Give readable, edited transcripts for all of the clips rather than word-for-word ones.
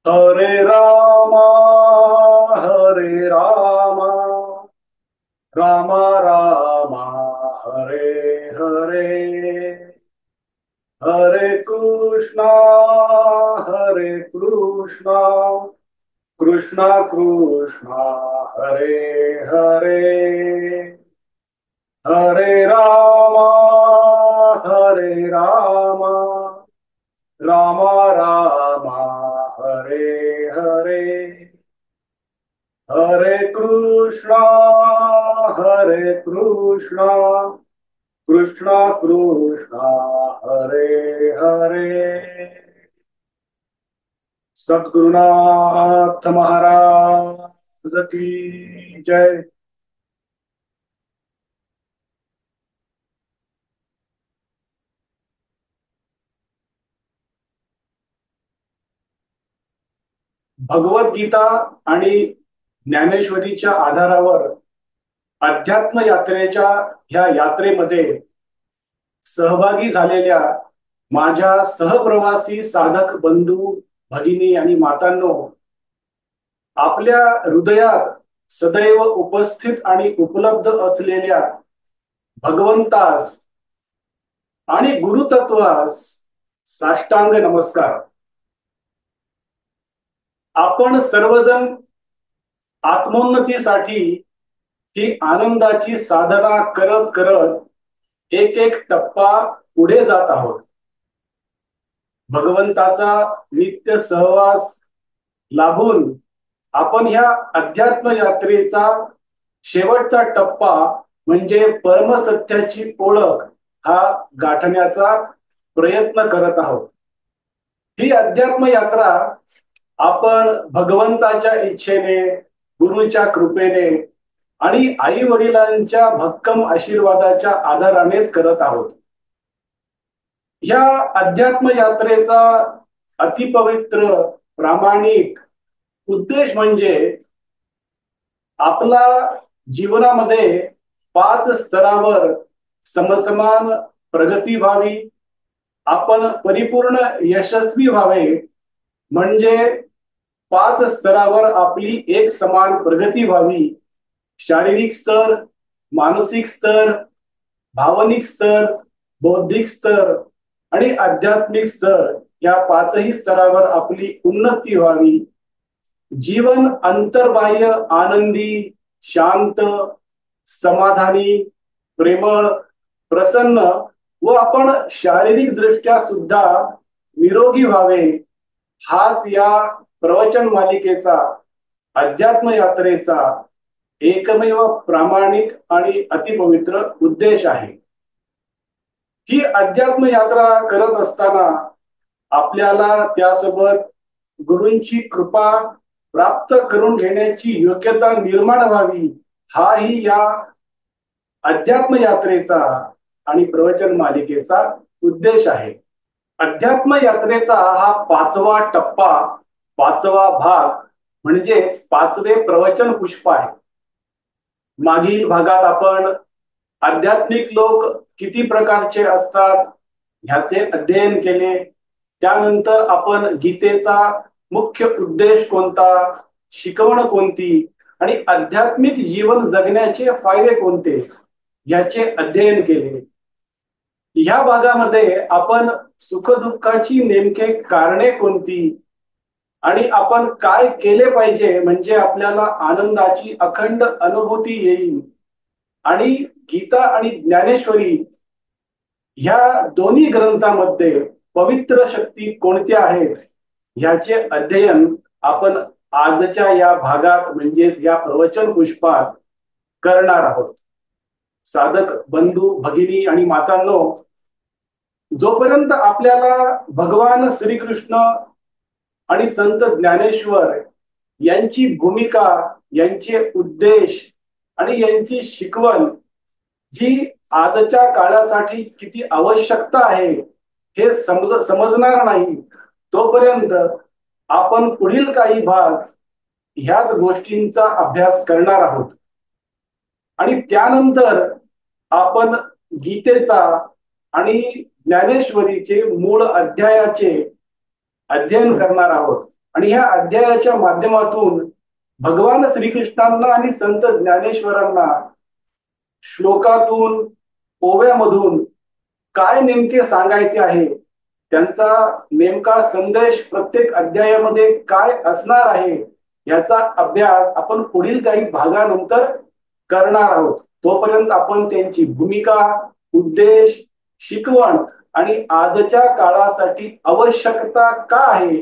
हरे रामा राम राम हरे हरे हरे कृष्णा कृष्णा कृष्णा हरे हरे हरे राम राम राम हरे हरे हरे कृष्णा कृष्णा कृष्णा हरे हरे सद्गुरुनाथ महाराज की जय। भगवत गीता आणि ज्ञानेश्वरीच्या आधारावर अध्यात्म यात्रेच्या ह्या यात्रेमध्ये सहभागी झालेल्या माझ्या सहप्रवासी साधक बंधू भगिनी आणि मातांनो, आपल्या हृदयात सदैव उपस्थित आणि उपलब्ध असलेल्या भगवंतास आणि गुरुतत्वास साष्टांग नमस्कार। आपण सर्वजण आत्मोन्नतीसाठी ही आनंदाची साधना करत करत एक एक टप्पा पुढे जात आहोत। भगवंताचा नित्य सहवास लाभून आपण ह्या अध्यात्म यात्रेचा शेवटचा टप्पा म्हणजे परमसत्याची ओळख हा गाठण्याचा प्रयत्न करत आहोत। ही अध्यात्म यात्रा आपण भगवंताच्या इच्छेने, गुरुच्या कृपेने आणि आई वडिलांच्या भक्कम आशीर्वादाच्या आधारानेच करत आहोत। या अध्यात्म यात्रेचा अतिपवित्र प्रामाणिक उद्देश म्हणजे आपला जीवनामध्ये 5 स्तरावर समसमान प्रगती व्हावी, आपण परिपूर्ण यशस्वी व्हावे, म्हणजे 5 स्तरावर आपली एक समान प्रगती व्हावी। शारीरिक स्तर, मानसिक स्तर, भावनिक स्तर, बौद्धिक स्तर आणि आध्यात्मिक स्तर या 5ही स्तरावर आपली उन्नती व्हावी। जीवन अंतर्बाह्य आनंदी, शांत, समाधानी, प्रेमळ, प्रसन्न व आपण शारीरिक दृष्ट्या सुद्धा निरोगी व्हावे, हाच या प्रवचन मालिकेचा, अध्यात्म यात्रेचा एकमेव प्रामाणिक आणि अतिपवित्र उद्देश आहे। ही अध्यात्म यात्रा करत असताना आपल्याला त्यासोबत गुरूंची कृपा प्राप्त करून घेण्याची योग्यता निर्माण व्हावी, हाही या अध्यात्म यात्रेचा आणि प्रवचन मालिकेचा उद्देश आहे। अध्यात्म यात्रेचा हा 5वा टप्पा, 5वा भाग म्हणजेच 5वे प्रवचन पुष्प आहे। मागील भागात आपण आध्यात्मिक लोक किती प्रकारचे असतात ह्याचे अध्ययन केले। त्यानंतर आपण गीतेचा मुख्य उद्देश कोणता, शिकवण कोणती आणि आध्यात्मिक जीवन जगण्याचे फायदे कोणते याचे अध्ययन केले। ह्या भागामध्ये आपण सुखदुःखाची नेमके कारणे कोणती आणि आपण काय केले पाहिजे म्हणजे आपल्याला आनंदाची अखंड अनुभूती येईल, आणि गीता आणि ज्ञानेश्वरी ह्या दोन्ही ग्रंथामध्ये पवित्र शक्ती कोणत्या आहेत याचे अध्ययन आपण आजच्या या भागात म्हणजेच या प्रवचन पुष्पात करणार आहोत। साधक बंधू भगिनी आणि मातांनो, जोपर्यंत आपल्याला भगवान श्रीकृष्ण आणि संत ज्ञानेश्वर यांची भूमिका, यांचे उद्देश आणि यांची शिकवण जी आजच्या काळासाठी किती आवश्यकता आहे हे समजणार नाही, तोपर्यंत आपण पुढील काही भाग ह्याच गोष्टींचा अभ्यास करणार आहोत। आणि त्यानंतर आपण गीतेचा आणि ज्ञानेश्वरीचे मूळ अध्यायाचे अध्ययन करणार आहोत। आणि ह्या अध्यायाच्या माध्यमातून भगवान श्रीकृष्णांना आणि संत ज्ञानेश्वरांना श्लोकातून, ओव्यामधून काय नेमके सांगायचे आहे, त्यांचा नेमका संदेश प्रत्येक अध्यायामध्ये काय असणार आहे, याचा अभ्यास आपण पुढील काही भागानंतर करणार आहोत. तोपर्यंत आपण त्यांची भूमिका, उद्देश, शिकवण आणि आजच्या काळासाठी आवश्यकता का आहे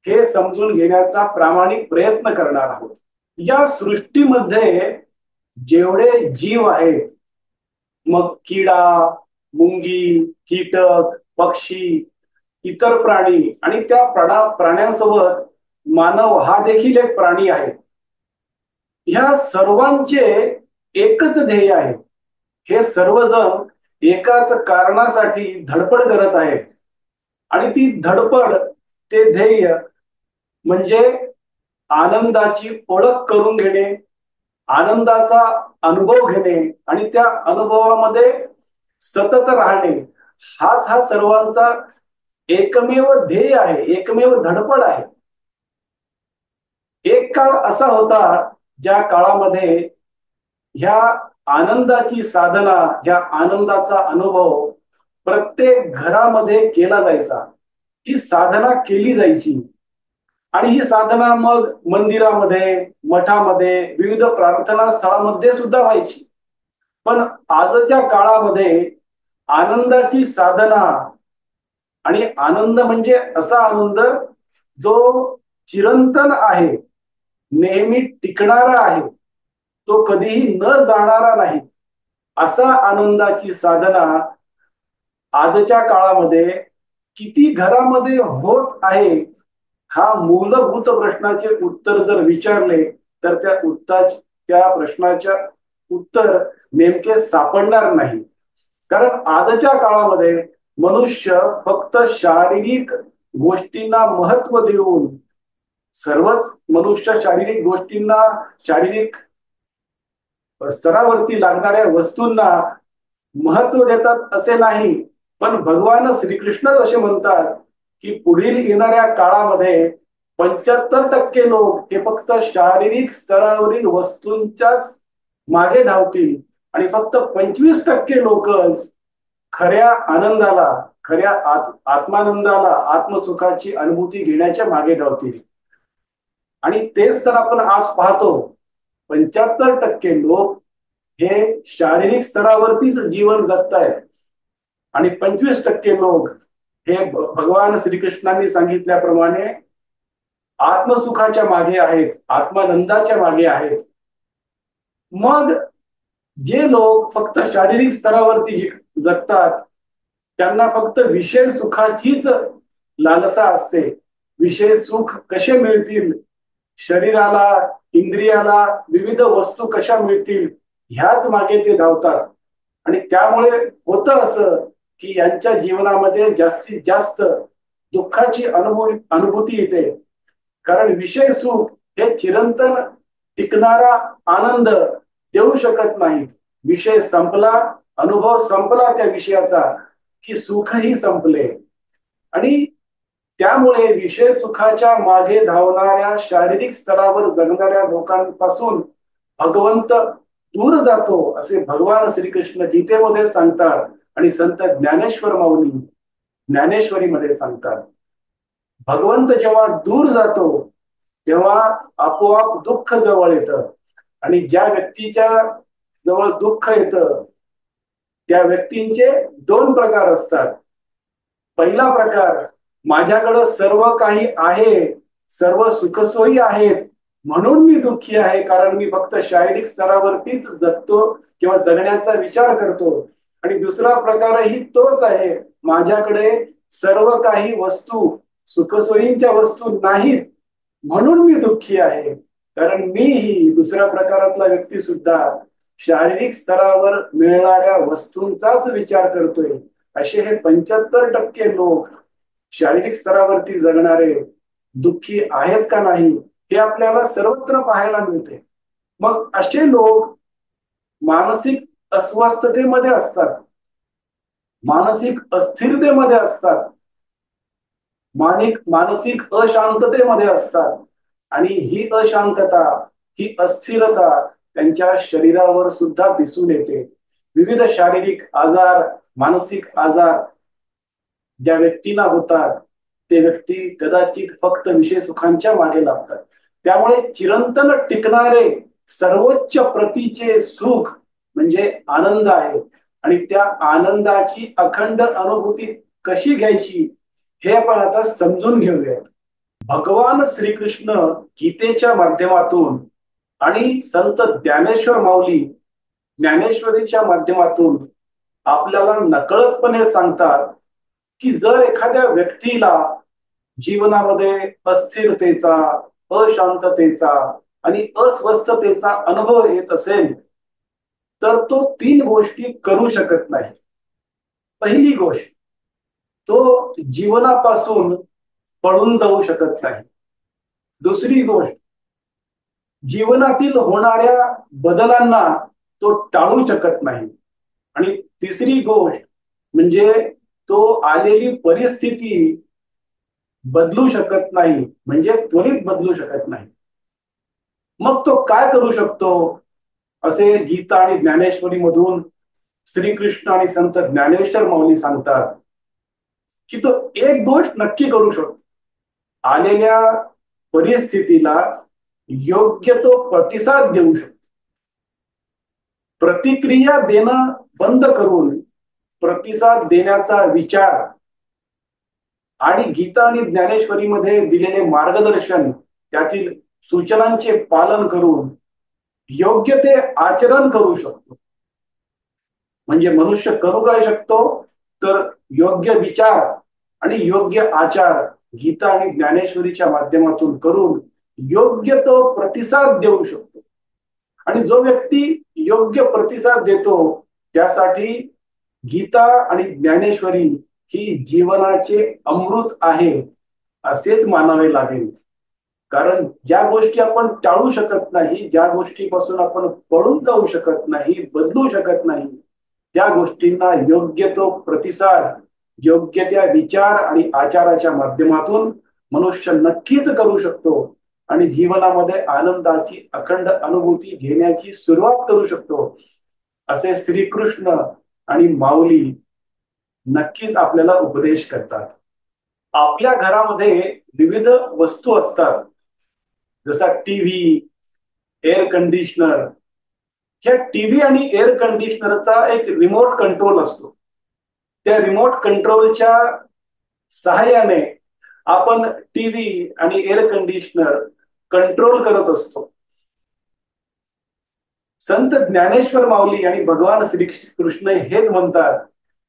हे समजून घेण्याचा प्रामाणिक प्रयत्न करणार आहोत. या सृष्टीमध्ये जेवढे जीव आहेत, मग किडा, मुंगी, कीटक, पक्षी, इतर प्राणी आणि त्या प्राण्यांसोबत मानव हा देखील एक प्राणी आहे. ह्या सर्वांचे एकच ध्येय आहे. हे सर्वजण एकाच कारणासाठी धडपड करत आहेत आणि ती धडपड, ते ध्येय म्हणजे आनंदाची ओळख करून घेणे, आनंदाचा अनुभव घेणे आणि त्या अनुभवामध्ये सतत राहणे, हाच हा सर्वांचा एकमेव ध्येय आहे, एकमेव धडपड आहे. एक काळ असा होता ज्या काळामध्ये ह्या आनंदाची साधना, ह्या आनंदाचा अनुभव प्रत्येक घरामध्ये केला जायचा. ही साधना केली जायची आणि ही साधना मग मंदिरामध्ये, मठामध्ये, विविध प्रार्थना स्थळामध्ये सुद्धा व्हायची. पण आजच्या काळामध्ये आनंदाची साधना, आणि आनंद म्हणजे असा आनंद जो चिरंतन आहे, नेहमी टिकणारा आहे, तो कधीही न जाणारा नाही, असा आनंदाची साधना आजच्या काळामध्ये किती घरामध्ये होत आहे, हा मूलभूत प्रश्नाचे उत्तर जर विचारले तर त्या प्रश्नाच्या उत्तर नेमके सापडणार नाही. कारण आजच्या काळामध्ये मनुष्य फक्त शारीरिक गोष्टींना महत्व देऊन, सर्वच मनुष्य शारीरिक गोष्टींना, शारीरिक स्तरावरती लागणाऱ्या वस्तूंना महत्व देतात असे नाही. पण भगवान श्रीकृष्णच असे म्हणतात की पुढील येणाऱ्या काळामध्ये 75% लोक हे फक्त शारीरिक स्तरावरील वस्तूंच्याच मागे धावतील आणि फक्त 25% लोकच खऱ्या आनंदाला, खऱ्या आत्मानंदाला, आत्मसुखाची अनुभूती घेण्याच्या मागे धावतील. आणि तेच तर आपण आज पाहतो, 75% लोक हे शारीरिक स्तरावरतीच जीवन जगतायत आणि 25% लोक हे भगवान श्रीकृष्णांनी सांगितल्याप्रमाणे आत्मसुखाच्या मागे आहेत, आत्मानंदाच्या मागे आहेत. मग जे लोक फक्त शारीरिक स्तरावरती जगतात, त्यांना फक्त विषय सुखाचीच लालसा असते. विषय सुख कसे मिळतील, शरीराला, इंद्रियाला विविध वस्तू कशा मिळतील, ह्याच मागे ते धावतात. आणि त्यामुळे होतं असं की यांच्या जीवनामध्ये जास्तीत जास्त दुःखाची अनुभूती येते. कारण विषय सुख हे चिरंतन टिकणारा आनंद देऊ शकत नाहीत. विषय संपला, अनुभव संपला त्या विषयाचा की सुखही संपले. आणि त्यामुळे विषय सुखाच्या मागे धावणाऱ्या, शारीरिक स्तरावर जगणाऱ्या लोकांपासून भगवंत दूर जातो असे भगवान श्रीकृष्ण गीतेमध्ये सांगतात आणि संत ज्ञानेश्वर माऊली ज्ञानेश्वरीमध्ये सांगतात. भगवंत जेव्हा दूर जातो तेव्हा आपोआप दुःख जवळ येतं. आणि ज्या व्यक्तीच्या जवळ दुःख येतं त्या व्यक्तींचे दोन प्रकार असतात. पहिला प्रकार, माझ्याकडं सर्व काही आहे, सर्व सुखसोयी आहेत म्हणून मी दुःखी आहे, कारण मी फक्त शारीरिक स्तरावरतीच जगतो किंवा जगण्याचा विचार करतो. आणि दुसरा प्रकारही तोच आहे, माझ्याकडे सर्व काही वस्तू, सुखसोयींच्या वस्तू नाहीत म्हणून मी दुःखी आहे, कारण मीही दुसऱ्या प्रकारातला व्यक्ती सुद्धा शारीरिक स्तरावर मिळणाऱ्या वस्तूंचाच विचार करतोय. असे हे 75% लोक शारीरिक स्तरावरती जगणारे दुःखी आहेत का नाही हे आपल्याला सर्वत्र पाहायला मिळते. मग असे लोक मानसिक अस्वस्थतेमध्ये असतात, मानसिक अस्थिरतेमध्ये असतात. मानसिक अशांततेमध्ये असतात आणि ही अशांतता, ही अस्थिरता त्यांच्या शरीरावर सुद्धा दिसून येते. विविध शारीरिक आजार, मानसिक आजार ज्या व्यक्तींना होतात ते व्यक्ती कदाचित फक्त विषय सुखांच्या मागे लागतात. त्यामुळे चिरंतन टिकणारे सर्वोच्च प्रतीचे सुख म्हणजे आनंद आहे. आणि त्या आनंदाची अखंड अनुभूती कशी घ्यायची हे आपण आता समजून घेऊयात. भगवान श्रीकृष्ण गीतेच्या माध्यमातून आणि संत ज्ञानेश्वर माऊली ज्ञानेश्वरीच्या माध्यमातून आपल्याला नकळतपणे सांगतात की जर एखाद्या व्यक्तीला जीवनामध्ये अस्थिरतेचा, अशांततेचा आणि अस्वस्थतेचा अनुभव येत असेल तर तो 3 गोष्टी करू शकत नाही. पहिली गोष्ट, तो जीवनापासून पळून जाऊ शकत नाही. दुसरी गोष्ट, जीवनातील होणाऱ्या बदलांना तो टाळू शकत नाही. आणि तिसरी गोष्ट म्हणजे तो आलेली परिस्थिती बदलू शकत नाही, म्हणजे त्वरित बदलू शकत नाही. मग तो काय करू शकतो? असे गीता आणि ज्ञानेश्वरी मधून श्रीकृष्ण आणि संत ज्ञानेश्वर माऊली सांगतात की तो एक गोष्ट नक्की करू शकतो. आलेल्या परिस्थितीला योग्य तो प्रतिसाद देऊ शकतो. प्रतिक्रिया देणं बंद करून प्रतिसाद देण्याचा विचार आणि गीता आणि ज्ञानेश्वरीमध्ये दिलेले मार्गदर्शन, त्यातील सूचनांचे पालन करून योग्य ते आचरण करू शकतो. म्हणजे मनुष्य करू काय शकतो? तर योग्य विचार आणि योग्य आचार गीता आणि ज्ञानेश्वरीच्या माध्यमातून करून योग्य तो प्रतिसाद देऊ शकतो. आणि जो व्यक्ती योग्य प्रतिसाद देतो त्यासाठी गीता आणि ज्ञानेश्वरी ही जीवनाचे अमृत आहे असेच मानावे लागेल. कारण ज्या गोष्टी आपण टाळू शकत नाही, ज्या गोष्टीपासून आपण पळून जाऊ शकत नाही, बदलू शकत नाही, त्या गोष्टींना योग्य तो प्रतिसाद योग्य त्या विचार आणि आचाराच्या माध्यमातून मनुष्य नक्कीच करू शकतो आणि जीवनामध्ये आनंदाची अखंड अनुभूती घेण्याची सुरुवात करू शकतो. असे श्रीकृष्ण आणि माऊली नक्कीच आपल्याला उपदेश करतात. आपल्या घरामध्ये विविध वस्तू असतात, जसा टीव्ही, एअर कंडिशनर. ह्या टीव्ही आणि एअर कंडिशनरचा एक रिमोट कंट्रोल असतो. त्या रिमोट कंट्रोलच्या सहाय्याने आपण टीव्ही आणि एअर कंडिशनर कंट्रोल करत असतो. संत ज्ञानेश्वर माऊली आणि भगवान श्रीकृष्ण हेच म्हणतात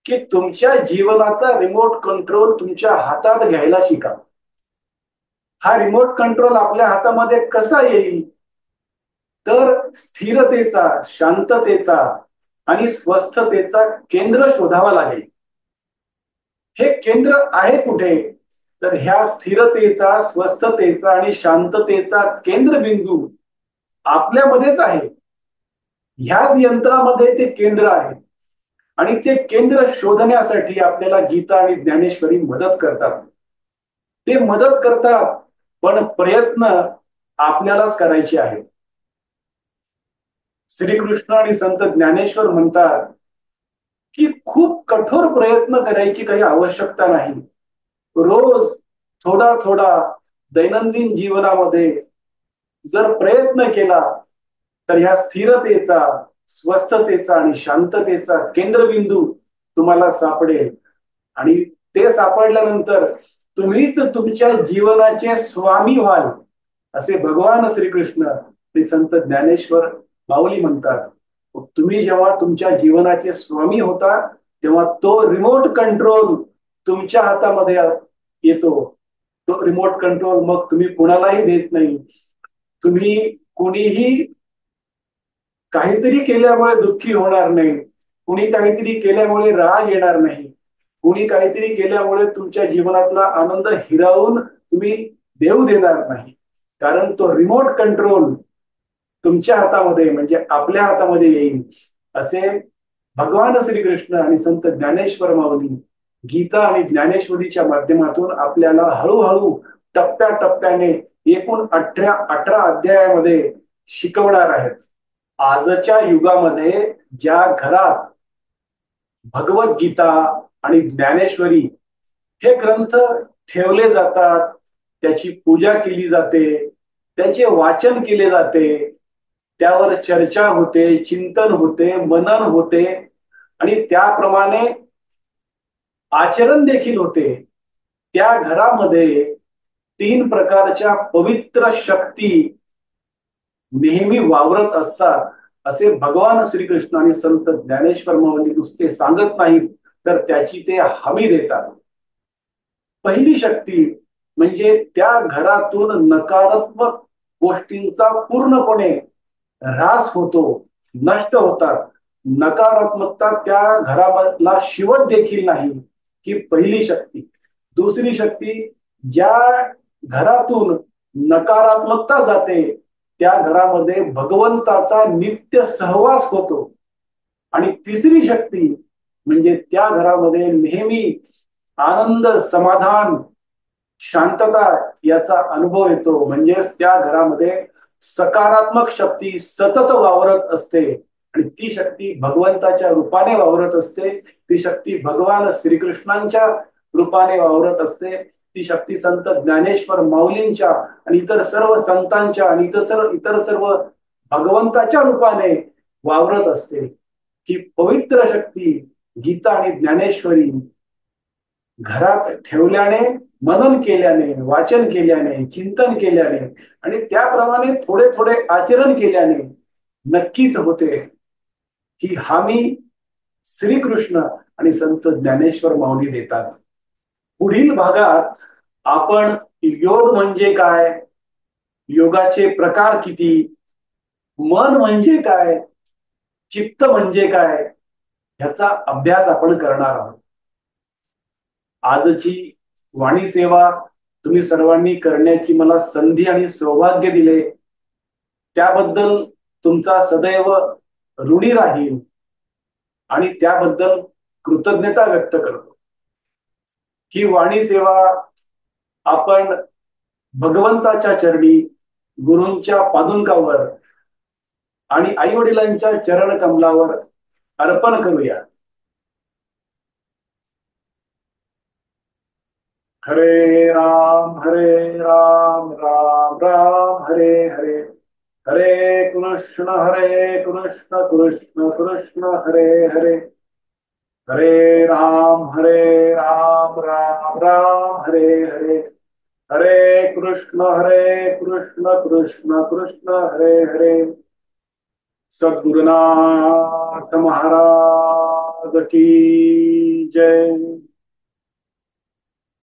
की तुमच्या जीवनाचा रिमोट कंट्रोल तुमच्या हातात घ्यायला शिका. हा रिमोट कंट्रोल आपल्या हातामध्ये कसा येईल? तर स्थिरतेचा, शांततेचा आणि स्वस्थतेचा केंद्र शोधावा लागेल. हे केंद्र आहे कुठे? तर ह्या स्थिरतेचा, स्वस्थतेचा आणि शांततेचा केंद्रबिंदू आपल्यामध्येच आहे. ह्याच यंत्रामध्ये ते केंद्र आहे आणि ते केंद्र शोधण्यासाठी आपल्याला गीता आणि ज्ञानेश्वरी मदत करतात. ते मदत करतात, पण प्रयत्न आपल्यालाच करायचे आहेत. श्रीकृष्ण आणि संत ज्ञानेश्वर म्हणतात की खूप कठोर प्रयत्न करायची काही आवश्यकता नाही. रोज थोडा थोडा दैनंदिन जीवनामध्ये जर प्रयत्न केला तर ह्या स्थिरतेचा, स्वस्थतेचा आणि शांततेचा केंद्रबिंदू तुम्हाला सापडेल. आणि ते सापडल्यानंतर तुम्हीच तुमच्या जीवनाचे स्वामी व्हाल असे भगवान श्रीकृष्ण आणि संत ज्ञानेश्वर माऊली म्हणतात. तुम्ही जेव्हा तुमच्या जीवनाचे स्वामी होता तेव्हा तो रिमोट कंट्रोल तुमच्या हातामध्ये येतो. तो रिमोट कंट्रोल मग तुम्ही कुणालाही देत नाही. तुम्ही कुणीही काहीतरी केल्यामुळे दुःखी होणार नाही, कुणी काहीतरी केल्यामुळे राग येणार नाही, कुणी काहीतरी केल्यामुळे तुमच्या जीवनातला आनंद हिरावून तुम्ही देऊ देणार नाही. कारण तो रिमोट कंट्रोल तुमच्या हातामध्ये म्हणजे आपल्या हातामध्ये येईल असे भगवान श्रीकृष्ण आणि संत ज्ञानेश्वर माऊली गीता आणि ज्ञानेश्वरीच्या माध्यमातून आपल्याला हळूहळू टप्प्याटप्प्याने एकूण 18 अध्यायामध्ये शिकवणार आहेत. आजच्या युगामध्ये ज्या घरात भगवद्गीता आणि ज्ञानेश्वरी हे ग्रंथ ठेवले जातात, त्याची पूजा केली जाते, त्याचे वाचन केले जाते, त्यावर चर्चा होते, चिंतन होते, मनन होते आणि त्याप्रमाणे आचरण देखील होते, त्या घरामध्ये 3 प्रकारच्या पवित्र शक्ती नेहमी वावरत असतात, असे भगवान श्रीकृष्ण आणि संत ज्ञानेश्वर माऊली नुसते सांगत नाहीत, तर त्याची ते हमी देतात. पहिली शक्ती म्हणजे त्या घरातून नकारात्मक गोष्टींचा पूर्णपणे ऱ्हास होतो, नष्ट होतात. नकारात्मकता त्या घराला शिवत देखील नाही, ही पहिली शक्ती. दुसरी शक्ती, ज्या घरातून नकारात्मकता जाते त्या घरामध्ये भगवंताचा नित्य सहवास होतो. आणि तिसरी शक्ती म्हणजे त्या घरामध्ये नेहमी आनंद, समाधान, शांतता याचा अनुभव येतो. म्हणजेच त्या घरामध्ये सकारात्मक शक्ती सतत वावरत असते आणि ती शक्ती भगवंताच्या रूपाने वावरत असते. ती शक्ती भगवान श्रीकृष्णांच्या रूपाने वावरत असते. ती शक्ती संत ज्ञानेश्वर माऊलींच्या आणि इतर सर्व संतांच्या आणि इतर सर्व भगवंताच्या रूपाने वावरत असते. ही पवित्र शक्ती गीता आणि ज्ञानेश्वरी घरात ठेवल्याने, मनन केल्याने, वाचन केल्याने, चिंतन केल्याने आणि त्याप्रमाणे थोडे थोडे आचरण केल्याने नक्कीच होते, ही हमी श्रीकृष्ण आणि संत ज्ञानेश्वर माऊली देतात. पुढील भागात आपण योग म्हणजे काय, योगाचे प्रकार किती, मन म्हणजे काय, चित्त म्हणजे काय, ह्याचा अभ्यास आपण करणार आहोत. आजची वाणी सेवा तुम्ही सर्वांनी करण्याची मला संधी आणि सौभाग्य दिले, त्याबद्दल तुमचा सदैव ऋणी राहील आणि त्याबद्दल कृतज्ञता व्यक्त करतो. ही वाणी सेवा आपण भगवंताच्या चरणी, गुरूंच्या पादुकावर आणि आई वडिलांच्या चरण कमलावर अर्पण करूया. हरे राम राम राम हरे हरे, हरे कृष्ण कृष्ण कृष्ण हरे हरे, हरे राम राम राम हरे हरे, हरे कृष्ण कृष्ण कृष्ण हरे हरे. सद्गुरुनाथ महाराज की जय.